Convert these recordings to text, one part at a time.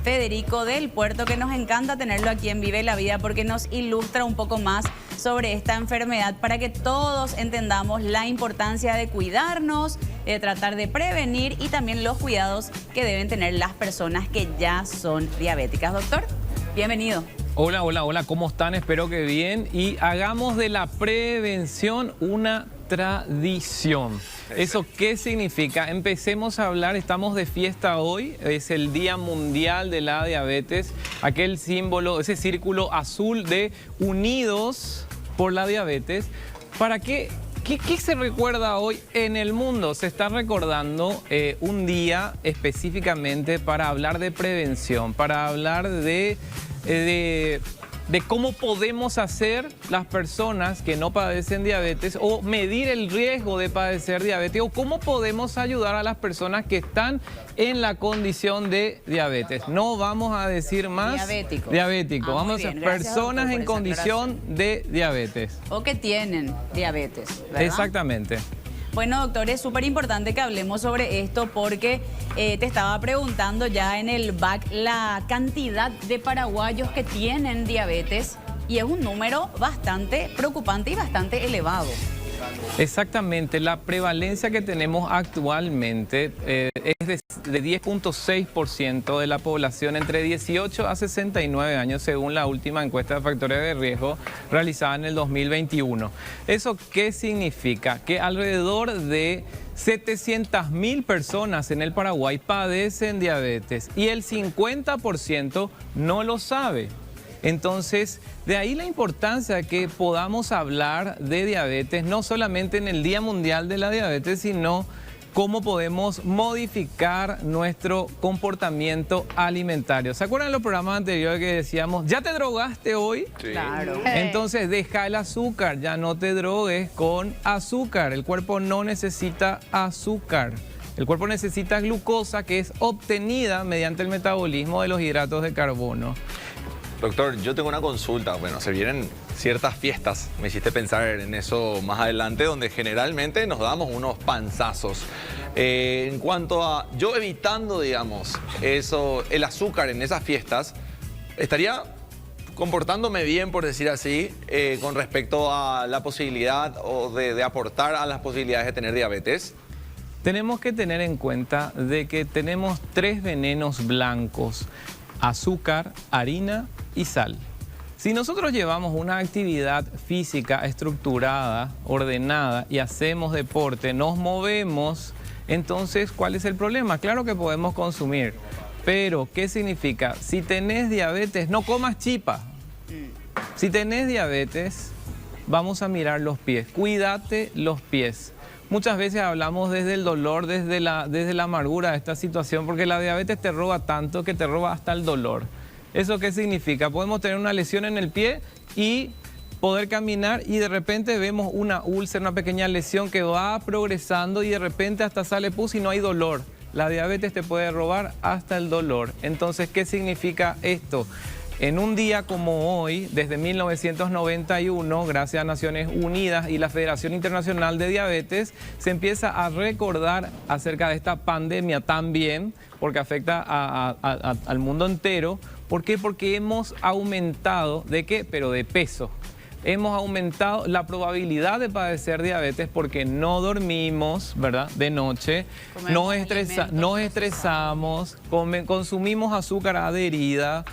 Federico del Puerto, que nos encanta tenerlo aquí en Vive la Vida porque nos ilustra un poco más sobre esta enfermedad para que todos entendamos la importancia de cuidarnos, de tratar de prevenir y también los cuidados que deben tener las personas que ya son diabéticas. Doctor, bienvenido. Hola, hola, hola, ¿cómo están? Espero que bien. Y hagamos de la prevención una tradición. ¿Eso qué significa? Empecemos a hablar, estamos de fiesta hoy, es el Día Mundial de la Diabetes, aquel símbolo, ese círculo azul de unidos por la diabetes. ¿Para qué? ¿Qué se recuerda hoy en el mundo? Se está recordando un día específicamente para hablar de prevención, para hablar de cómo podemos hacer las personas que no padecen diabetes o medir el riesgo de padecer diabetes o cómo podemos ayudar a las personas que están en la condición de diabetes. No vamos a decir más diabético. Vamos a decir personas en condición de diabetes. O que tienen diabetes, ¿verdad? Exactamente. Bueno, doctor, es súper importante que hablemos sobre esto porque te estaba preguntando ya en el back la cantidad de paraguayos que tienen diabetes y es un número bastante preocupante y bastante elevado. Exactamente, la prevalencia que tenemos actualmente es de 10.6% de la población entre 18 a 69 años, según la última encuesta de factores de riesgo realizada en el 2021. ¿Eso qué significa? Que alrededor de 700.000 personas en el Paraguay padecen diabetes y el 50% no lo sabe. Entonces, de ahí la importancia de que podamos hablar de diabetes, no solamente en el Día Mundial de la Diabetes, sino cómo podemos modificar nuestro comportamiento alimentario. ¿Se acuerdan de los programas anteriores que decíamos, ya te drogaste hoy? Sí. Claro. Entonces, deja el azúcar, ya no te drogues con azúcar. El cuerpo no necesita azúcar. El cuerpo necesita glucosa, que es obtenida mediante el metabolismo de los hidratos de carbono. Doctor, yo tengo una consulta. Bueno, se vienen ciertas fiestas, me hiciste pensar en eso más adelante, donde generalmente nos damos unos panzazos. En cuanto a yo evitando, digamos, eso, el azúcar en esas fiestas, estaría comportándome bien, por decir así, con respecto a la posibilidad o de aportar a las posibilidades de tener diabetes. Tenemos que tener en cuenta de que tenemos 3 venenos blancos: azúcar, harina y sal. Si nosotros llevamos una actividad física estructurada, ordenada y hacemos deporte, nos movemos, entonces, ¿cuál es el problema? Claro que podemos consumir, pero ¿qué significa? Si tenés diabetes, no comas chipa. Si tenés diabetes, vamos a mirar los pies. Cuídate los pies. Muchas veces hablamos desde el dolor, desde la amargura de esta situación, porque la diabetes te roba tanto que te roba hasta el dolor. ¿Eso qué significa? Podemos tener una lesión en el pie y poder caminar y de repente vemos una úlcera, una pequeña lesión que va progresando y de repente hasta sale pus y no hay dolor. La diabetes te puede robar hasta el dolor. Entonces, ¿qué significa esto? En un día como hoy, desde 1991, gracias a Naciones Unidas y la Federación Internacional de Diabetes, se empieza a recordar acerca de esta pandemia también, porque afecta al mundo entero. ¿Por qué? Porque hemos aumentado, ¿de qué? Pero de peso. Hemos aumentado la probabilidad de padecer diabetes porque no dormimos, ¿verdad? De noche, nos estresamos, consumimos azúcar adherida,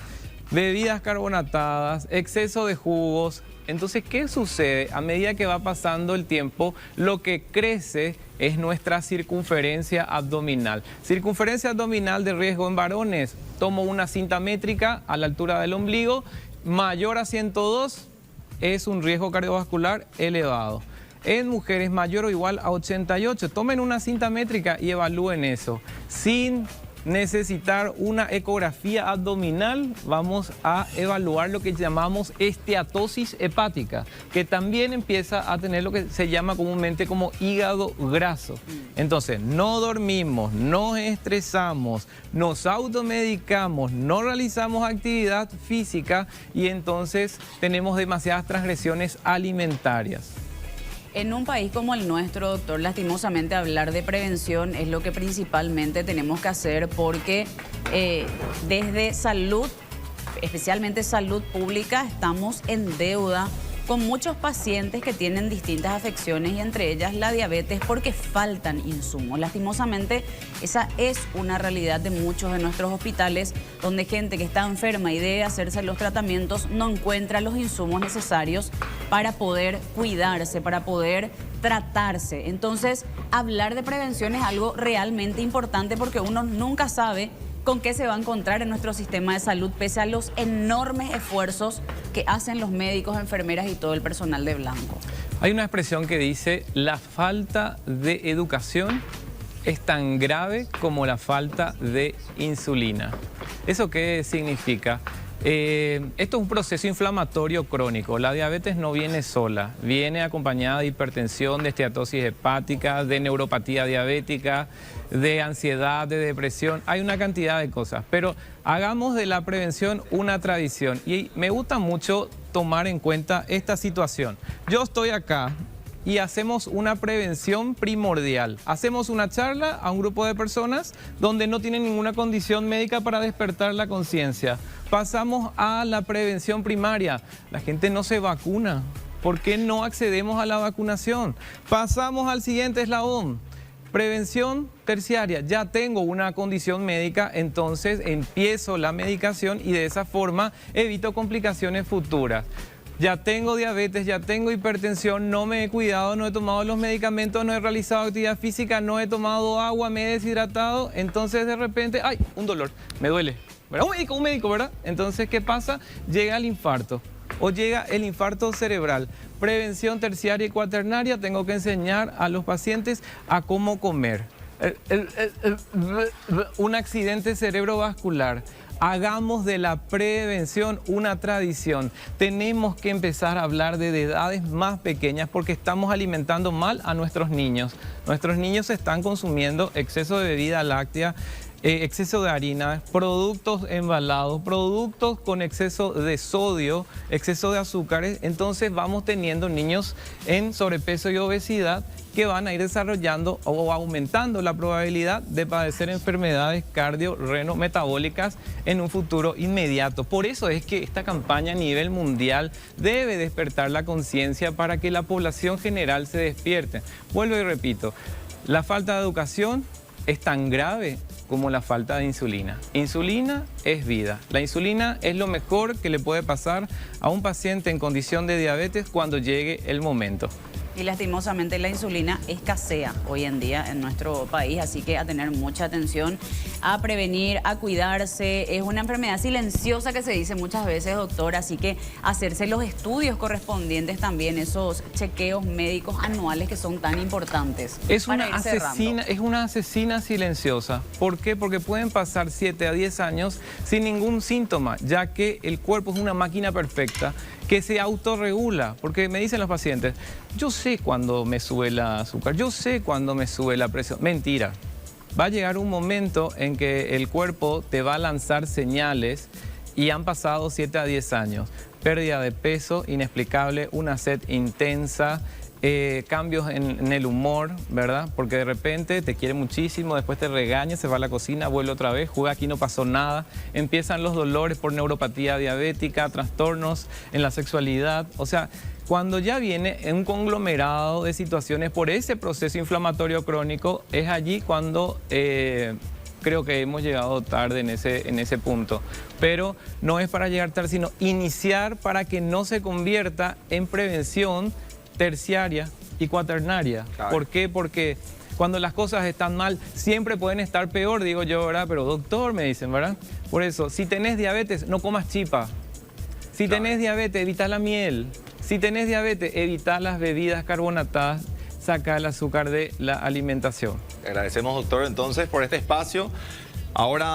bebidas carbonatadas, exceso de jugos. Entonces, ¿qué sucede? A medida que va pasando el tiempo, lo que crece es nuestra circunferencia abdominal. Circunferencia abdominal de riesgo en varones. Tomo una cinta métrica a la altura del ombligo, mayor a 102 es un riesgo cardiovascular elevado. En mujeres mayor o igual a 88. Tomen una cinta métrica y evalúen eso. Sin necesitar una ecografía abdominal, vamos a evaluar lo que llamamos esteatosis hepática, que también empieza a tener lo que se llama comúnmente como hígado graso. Entonces, no dormimos, nos estresamos, nos automedicamos, no realizamos actividad física y entonces tenemos demasiadas transgresiones alimentarias. En un país como el nuestro, doctor, lastimosamente hablar de prevención es lo que principalmente tenemos que hacer porque desde salud, especialmente salud pública, estamos en deuda con muchos pacientes que tienen distintas afecciones y entre ellas la diabetes porque faltan insumos. Lastimosamente, esa es una realidad de muchos de nuestros hospitales donde gente que está enferma y debe hacerse los tratamientos no encuentra los insumos necesarios para poder cuidarse, para poder tratarse. Entonces, hablar de prevención es algo realmente importante porque uno nunca sabe con qué se va a encontrar en nuestro sistema de salud pese a los enormes esfuerzos que hacen los médicos, enfermeras y todo el personal de blanco. Hay una expresión que dice, la falta de educación es tan grave como la falta de insulina. ¿Eso qué significa? Esto es un proceso inflamatorio crónico. La diabetes no viene sola, viene acompañada de hipertensión, de esteatosis hepática, de neuropatía diabética, de ansiedad, de depresión. Hay una cantidad de cosas, pero hagamos de la prevención una tradición. Y me gusta mucho tomar en cuenta esta situación. Yo estoy acá y hacemos una prevención primordial. Hacemos una charla a un grupo de personas donde no tienen ninguna condición médica para despertar la conciencia. Pasamos a la prevención primaria. La gente no se vacuna. ¿Por qué no accedemos a la vacunación? Pasamos al siguiente eslabón. Prevención terciaria. Ya tengo una condición médica, entonces empiezo la medicación y de esa forma evito complicaciones futuras. Ya tengo diabetes, ya tengo hipertensión, no me he cuidado, no he tomado los medicamentos, no he realizado actividad física, no he tomado agua, me he deshidratado, entonces de repente, ¡ay! Un dolor, me duele. ¿Verdad? Un médico, ¿verdad? Entonces, ¿qué pasa? Llega el infarto o llega el infarto cerebral. Prevención terciaria y cuaternaria, tengo que enseñar a los pacientes a cómo comer. Un accidente cerebrovascular. Hagamos de la prevención una tradición. Tenemos que empezar a hablar de edades más pequeñas porque estamos alimentando mal a nuestros niños. Nuestros niños están consumiendo exceso de bebida láctea, exceso de harina, productos embalados, productos con exceso de sodio, exceso de azúcares. Entonces vamos teniendo niños en sobrepeso y obesidad que van a ir desarrollando o aumentando la probabilidad de padecer enfermedades cardio-reno-metabólicas en un futuro inmediato. Por eso es que esta campaña a nivel mundial debe despertar la conciencia para que la población general se despierte. Vuelvo y repito, la falta de educación es tan grave como la falta de insulina. Insulina es vida. La insulina es lo mejor que le puede pasar a un paciente en condición de diabetes cuando llegue el momento. Y lastimosamente la insulina escasea hoy en día en nuestro país, así que a tener mucha atención, a prevenir, a cuidarse. Es una enfermedad silenciosa que se dice muchas veces, doctor, así que hacerse los estudios correspondientes también, esos chequeos médicos anuales que son tan importantes. Es una asesina silenciosa. ¿Por qué? Porque pueden pasar 7 a 10 años sin ningún síntoma, ya que el cuerpo es una máquina perfecta que se autorregula, porque me dicen los pacientes, yo sé cuándo me sube el azúcar, yo sé cuándo me sube la presión. Mentira. Va a llegar un momento en que el cuerpo te va a lanzar señales y han pasado 7 a 10 años. Pérdida de peso inexplicable, una sed intensa, cambios en el humor, ¿verdad? Porque de repente te quiere muchísimo, después te regaña, se va a la cocina, vuelve otra vez, juega, aquí no pasó nada. Empiezan los dolores por neuropatía diabética, trastornos en la sexualidad. O sea, cuando ya viene un conglomerado de situaciones por ese proceso inflamatorio crónico, es allí cuando creo que hemos llegado tarde en ese punto. Pero no es para llegar tarde, sino iniciar para que no se convierta en prevención terciaria y cuaternaria. Claro. ¿Por qué? Porque cuando las cosas están mal, siempre pueden estar peor, digo yo, ¿verdad? Pero doctor, me dicen, ¿verdad? Por eso, si tenés diabetes, no comas chipa. Si tenés diabetes, evita la miel. Si tenés diabetes, evita las bebidas carbonatadas, saca el azúcar de la alimentación. Agradecemos, doctor, entonces, por este espacio. Ahora